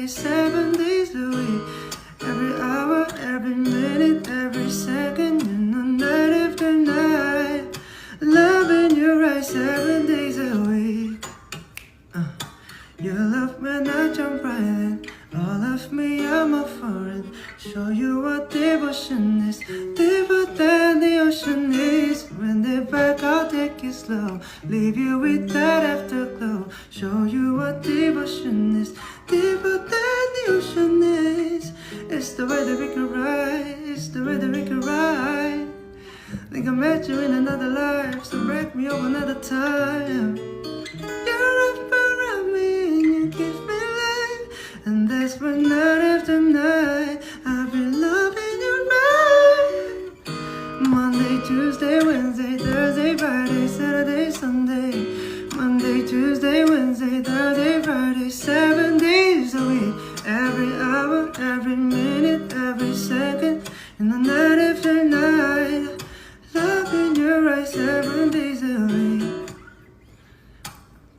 day, 7 days a week. Every hour, every minute, every second, and the night after night. Loving you right 7 days a week. You love when I jump right in. All of me, I'm a foreign. Show you what devotion is. Deeper than the ocean is. When they back, I'll take it slow. Leave you with that afterglow. Show you what devotion is. Deeper than the ocean is. It's the way that we can ride. It's the way that we can ride. Think I met you in another life, so break me up another time. You're up around me and you give me life, and that's why night after night I've been loving you right. Monday, Tuesday, Wednesday, Thursday, Friday, Saturday, Sunday. Monday, Tuesday, Wednesday, Thursday, Friday, 7 days a week. Every hour, every minute, every second, and the night after night. Loving you right 7 days a week.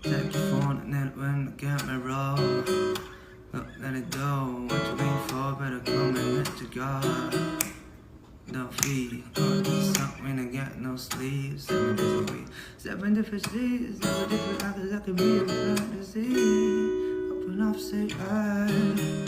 Take your phone and then when the camera roll, look, let it go. What you waiting for? Better come and let you go. Don't feed, something and get no sleep. 7 days a week, 7 different seasons, 7 different actors I could be a fantasy. Open up, say I.